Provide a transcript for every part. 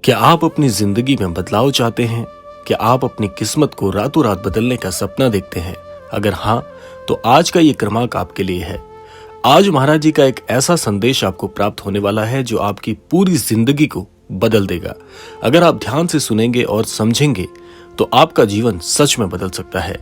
क्या आप अपनी जिंदगी में बदलाव चाहते हैं? क्या आप अपनी किस्मत को रातों रात बदलने का सपना देखते हैं? अगर हाँ, तो आज का ये क्रमांक आपके लिए है। आज महाराज जी का एक ऐसा संदेश आपको प्राप्त होने वाला है जो आपकी पूरी जिंदगी को बदल देगा। अगर आप ध्यान से सुनेंगे और समझेंगे तो आपका जीवन सच में बदल सकता है।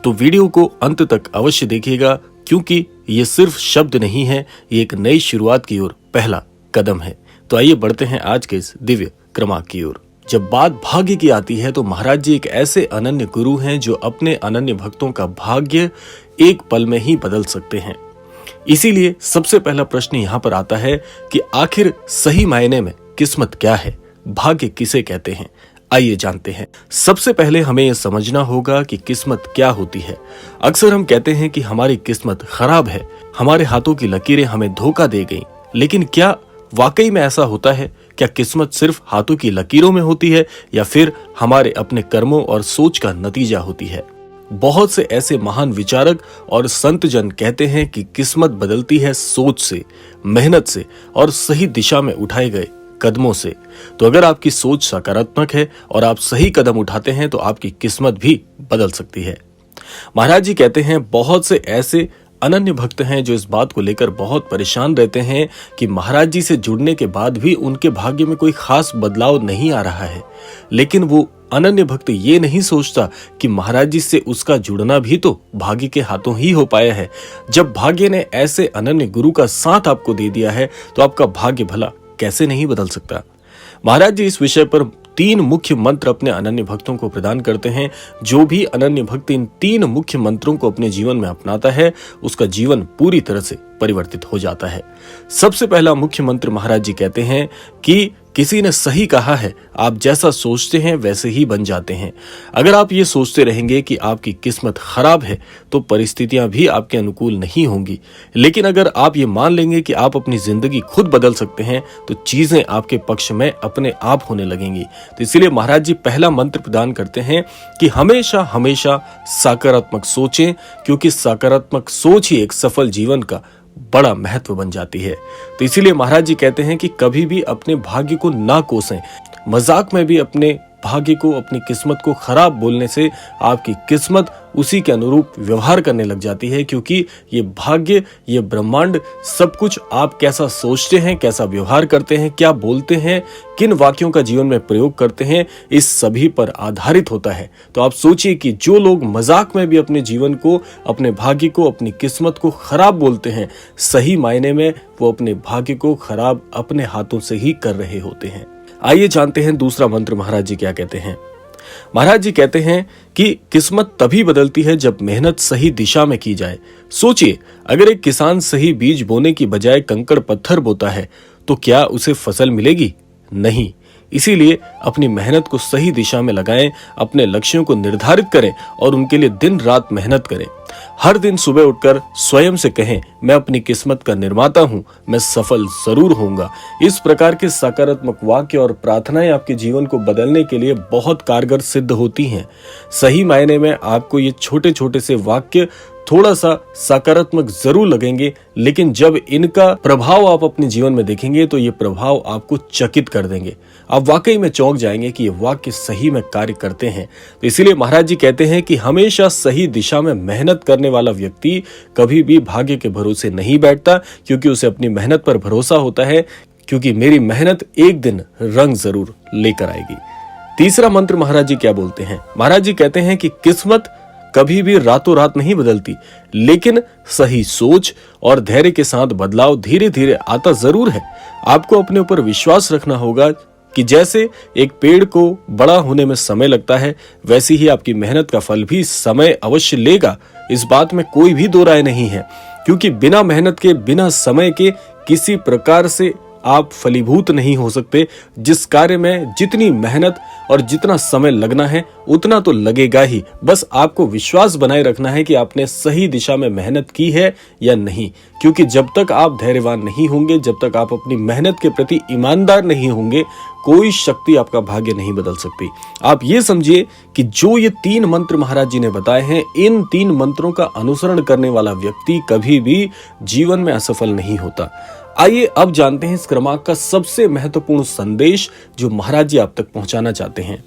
तो वीडियो को अंत तक अवश्य देखिएगा, क्योंकि ये सिर्फ शब्द नहीं है, ये एक नई शुरुआत की ओर पहला कदम है। तो आइए बढ़ते हैं आज के इस दिव्य क्रमांक की ओर। जब बात भाग्य की आती है तो महाराज जी एक ऐसे अनन्य गुरु हैं जो अपने अनन्य भक्तों का भाग्य एक पल में ही बदल सकते हैं। इसीलिए सबसे पहला प्रश्न यहाँ पर आता है कि आखिर सही मायने में किस्मत क्या है, भाग्य किसे कहते हैं? आइए जानते हैं। सबसे पहले हमें यह समझना होगा कि किस्मत क्या होती है। अक्सर हम कहते हैं कि हमारी किस्मत खराब है, हमारे हाथों की लकीरें हमें धोखा दे गईं। लेकिन क्या वाकई में ऐसा होता है? क्या किस्मत सिर्फ हाथों की लकीरों में होती है या फिर हमारे अपने कर्मों और सोच का नतीजा होती है? बहुत से ऐसे महान विचारक और संत जन कहते हैं कि किस्मत बदलती है सोच से, मेहनत से और सही दिशा में उठाए गए कदमों से। तो अगर आपकी सोच सकारात्मक है और आप सही कदम उठाते हैं तो आपकी किस्मत भी बदल सकती है। महाराज जी कहते हैं बहुत से ऐसे अनन्य भक्त हैं जो इस बात को लेकर बहुत परेशान रहते हैं कि महाराज जी से जुड़ने के बाद भी उनके भाग्य में कोई खास बदलाव नहीं आ रहा है। लेकिन वो अनन्य भक्त ये नहीं सोचता कि महाराज जी से उसका जुड़ना भी तो भाग्य के हाथों ही हो पाया है। जब भाग्य ने ऐसे अनन्य गुरु का साथ आपको दे दिया है तो आपका भाग्य भला कैसे नहीं बदल सकता? महाराज जी इस विषय पर 3 मुख्य मंत्र अपने अनन्य भक्तों को प्रदान करते हैं। जो भी अनन्य भक्त इन 3 मुख्य मंत्रों को अपने जीवन में अपनाता है उसका जीवन पूरी तरह से परिवर्तित हो जाता है। सबसे पहला मुख्य मंत्र महाराज जी कहते हैं कि किसी ने सही कहा है, आप जैसा सोचते हैं वैसे ही बन जाते हैं। अगर आप ये सोचते रहेंगे कि आपकी किस्मत खराब है तो परिस्थितियां भी आपके अनुकूल नहीं होंगी। लेकिन अगर आप ये मान लेंगे कि आप अपनी जिंदगी खुद बदल सकते हैं तो चीजें आपके पक्ष में अपने आप होने लगेंगी। तो इसीलिए महाराज जी पहला मंत्र प्रदान करते हैं कि हमेशा हमेशा सकारात्मक सोचें, क्योंकि सकारात्मक सोच ही एक सफल जीवन का बड़ा महत्व बन जाती है। तो इसीलिए महाराज जी कहते हैं कि कभी भी अपने भाग्य को ना कोसें। मजाक में भी अपने भाग्य को, अपनी किस्मत को खराब बोलने से आपकी किस्मत उसी के अनुरूप व्यवहार करने लग जाती है, क्योंकि ये भाग्य, ये ब्रह्मांड, सब कुछ आप कैसा सोचते हैं, कैसा व्यवहार करते हैं, क्या बोलते हैं, किन वाक्यों का जीवन में प्रयोग करते हैं, इस सभी पर आधारित होता है। तो आप सोचिए कि जो लोग मजाक में भी अपने जीवन को, अपने भाग्य को, अपनी किस्मत को खराब बोलते हैं, सही मायने में वो अपने भाग्य को खराब अपने हाथों से ही कर रहे होते हैं। आइए जानते हैं दूसरा मंत्र महाराज जी क्या कहते हैं। महाराज जी कहते हैं कि किस्मत तभी बदलती है जब मेहनत सही दिशा में की जाए। सोचिए, अगर एक किसान सही बीज बोने की बजाय कंकड़ पत्थर बोता है तो क्या उसे फसल मिलेगी? नहीं। इसीलिए अपनी मेहनत को सही दिशा में लगाएं, अपने लक्ष्यों को निर्धारित करें और उनके लिए दिन रात मेहनत करें। हर दिन सुबह उठकर स्वयं से कहें, मैं अपनी किस्मत का निर्माता हूं, मैं सफल जरूर होऊंगा। इस प्रकार के सकारात्मक वाक्य और प्रार्थनाएं आपके जीवन को बदलने के लिए बहुत कारगर सिद्ध होती हैं। सही मायने में आपको ये छोटे छोटे से वाक्य थोड़ा सा सकारात्मक जरूर लगेंगे, लेकिन जब इनका प्रभाव आप अपने जीवन में देखेंगे तो ये प्रभाव आपको चकित कर देंगे। आप वाकई में चौंक जाएंगे कि ये वाक्य सही में कार्य करते हैं। तो इसीलिए महाराज जी कहते हैं कि हमेशा सही दिशा में मेहनत करने वाला व्यक्ति कभी भी भाग्य के भरोसे नहीं बैठता, क्योंकि उसे अपनी मेहनत पर भरोसा होता है, क्योंकि मेरी मेहनत एक दिन रंग जरूर लेकर आएगी। तीसरा मंत्र महाराज जी क्या बोलते हैं? महाराज जी कहते हैं कि किस्मत कभी भी रातों रात नहीं बदलती, लेकिन सही सोच और धैर्य के साथ बदलाव धीरे धीरे आता जरूर है। आपको अपने ऊपर विश्वास रखना होगा कि जैसे एक पेड़ को बड़ा होने में समय लगता है, वैसे ही आपकी मेहनत का फल भी समय अवश्य लेगा। इस बात में कोई भी दो राय नहीं है, क्योंकि बिना मेहनत के, बिना समय के किसी प्रकार से आप फलीभूत नहीं हो सकते। जिस कार्य में जितनी मेहनत और जितना समय लगना है उतना तो लगेगा ही। बस आपको विश्वास बनाए रखना है कि आपने सही दिशा में मेहनत की है या नहीं, क्योंकि जब तक आप धैर्यवान नहीं होंगे, जब तक आप अपनी मेहनत के प्रति ईमानदार नहीं होंगे, कोई शक्ति आपका भाग्य नहीं बदल सकती। आप ये समझिए कि जो ये 3 मंत्र महाराज जी ने बताए हैं, इन 3 मंत्रों का अनुसरण करने वाला व्यक्ति कभी भी जीवन में असफल नहीं होता। आइए अब जानते हैं इस क्रमांक का सबसे महत्वपूर्ण संदेश जो महाराज जी आप तक पहुंचाना चाहते हैं।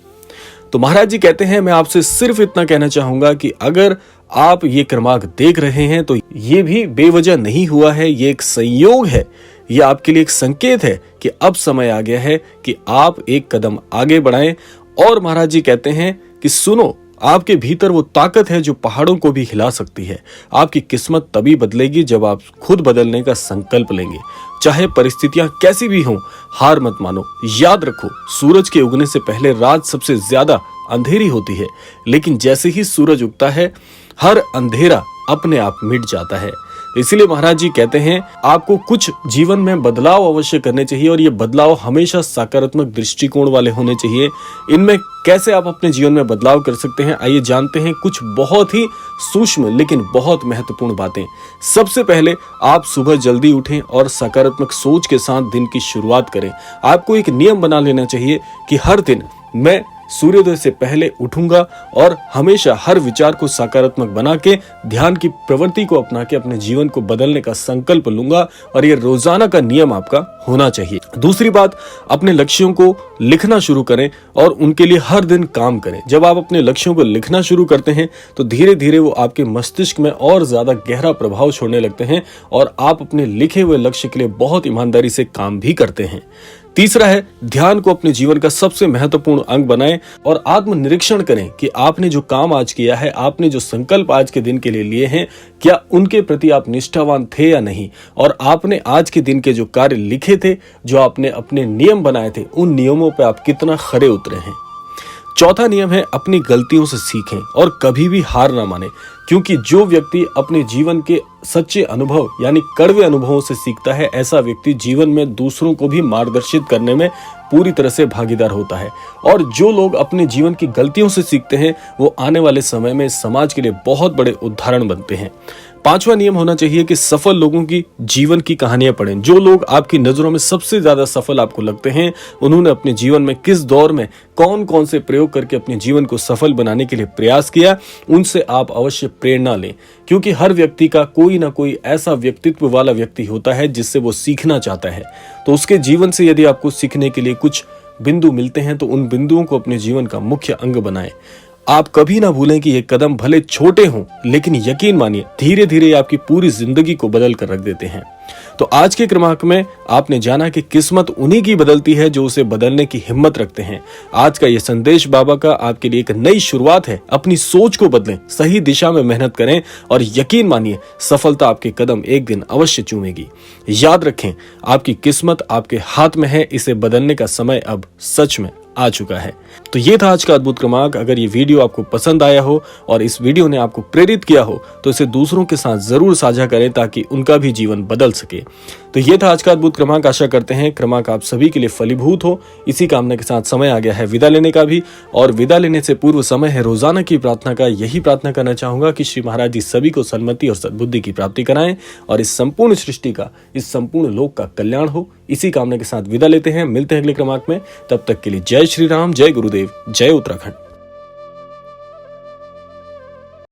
तो महाराज जी कहते हैं, मैं आपसे सिर्फ इतना कहना चाहूंगा कि अगर आप ये क्रमांक देख रहे हैं तो ये भी बेवजह नहीं हुआ है, ये एक संयोग है, ये आपके लिए एक संकेत है कि अब समय आ गया है कि आप एक कदम आगे बढ़ाएं। और महाराज जी कहते हैं कि सुनो, आपके भीतर वो ताकत है जो पहाड़ों को भी हिला सकती है। आपकी किस्मत तभी बदलेगी जब आप खुद बदलने का संकल्प लेंगे। चाहे परिस्थितियां कैसी भी हों, हार मत मानो। याद रखो, सूरज के उगने से पहले रात सबसे ज्यादा अंधेरी होती है, लेकिन जैसे ही सूरज उगता है हर अंधेरा अपने आप मिट जाता है। इसीलिए महाराज जी कहते हैं आपको कुछ जीवन में बदलाव अवश्य करने चाहिए और ये बदलाव हमेशा सकारात्मक दृष्टिकोण वाले होने चाहिए। इनमें कैसे आप अपने जीवन में बदलाव कर सकते हैं, आइए जानते हैं कुछ बहुत ही सूक्ष्म लेकिन बहुत महत्वपूर्ण बातें। सबसे पहले आप सुबह जल्दी उठें और सकारात्मक सोच के साथ दिन की शुरुआत करें। आपको एक नियम बना लेना चाहिए कि हर दिन मैं सूर्योदय से पहले उठूंगा और हमेशा हर विचार को सकारात्मक बना के ध्यान की प्रवृत्ति को अपना के अपने जीवन को बदलने का संकल्प लूंगा और ये रोजाना का नियम आपका होना चाहिए। दूसरी बात, अपने लक्ष्यों को लिखना शुरू करें और उनके लिए हर दिन काम करें। जब आप अपने लक्ष्यों को लिखना शुरू करते हैं तो धीरे धीरे वो आपके मस्तिष्क में और ज्यादा गहरा प्रभाव छोड़ने लगते हैं और आप अपने लिखे हुए लक्ष्य के लिए बहुत ईमानदारी से काम भी करते हैं। तीसरा है, ध्यान को अपने जीवन का सबसे महत्वपूर्ण अंग बनाएं और आत्मनिरीक्षण करें कि आपने जो काम आज किया है, आपने जो संकल्प आज के दिन के लिए लिए हैं, क्या उनके प्रति आप निष्ठावान थे या नहीं, और आपने आज के दिन के जो कार्य लिखे थे, जो आपने अपने नियम बनाए थे, उन नियमों पर आप कितना खरे उतरे हैं। चौथा नियम है, अपनी गलतियों से सीखें और कभी भी हार ना माने, क्योंकि जो व्यक्ति अपने जीवन के सच्चे अनुभव यानी कड़वे अनुभवों से सीखता है, ऐसा व्यक्ति जीवन में दूसरों को भी मार्गदर्शित करने में पूरी तरह से भागीदार होता है। और जो लोग अपने जीवन की गलतियों से सीखते हैं वो आने वाले समय में समाज के लिए बहुत बड़े उदाहरण बनते हैं। पांचवा नियम होना चाहिए कि सफल लोगों की जीवन की कहानियां पढ़ें। जो लोग आपकी नजरों में सबसे ज्यादा सफल आपको लगते हैं, उन्होंने अपने जीवन में किस दौर में कौन कौन से प्रयोग करके अपने जीवन को सफल बनाने के लिए प्रयास किया, उनसे आप अवश्य प्रेरणा लें, क्योंकि हर व्यक्ति का कोई ना कोई ऐसा व्यक्तित्व वाला व्यक्ति होता है जिससे वो सीखना चाहता है। तो उसके जीवन से यदि आपको सीखने के लिए कुछ बिंदु मिलते हैं तो उन बिंदुओं को अपने जीवन का मुख्य अंग बनाएं। आप कभी ना भूलें कि ये कदम भले छोटे हों, लेकिन यकीन मानिए धीरे धीरे आपकी पूरी जिंदगी को बदल कर रख देते हैं। तो आज के क्रमांक में आपने जाना कि किस्मत उन्हीं की बदलती है जो उसे बदलने की हिम्मत रखते हैं। आज का ये संदेश बाबा का आपके लिए एक नई शुरुआत है। अपनी सोच को बदलें, सही दिशा में मेहनत करें और यकीन मानिए सफलता आपके कदम एक दिन अवश्य चूमेगी। याद रखें, आपकी किस्मत आपके हाथ में है, इसे बदलने का समय अब सच में आ चुका है। तो ये था आज का अद्भुत क्रमांक। अगर ये वीडियो आपको पसंद आया हो और इस वीडियो ने आपको प्रेरित किया हो तो इसे दूसरों के साथ जरूर साझा करें ताकि उनका भी जीवन बदल सके। तो ये था आज का अद्भुत क्रमांक। आशा करते हैं क्रमांक आप सभी के लिए फलीभूत हो। इसी कामना के साथ समय आ गया है विदा लेने का भी, और विदा लेने से पूर्व समय है रोजाना की प्रार्थना का। यही प्रार्थना करना चाहूंगा कि श्री महाराज जी सभी को सन्मति और सद्बुद्धि की प्राप्ति कराएं और इस संपूर्ण सृष्टि का, इस संपूर्ण लोक का कल्याण हो। इसी कामना के साथ विदा लेते हैं। मिलते हैं अगले क्रमांक में। तब तक के लिए जय श्री राम, जय गुरुदेव, जय उत्तराखंड।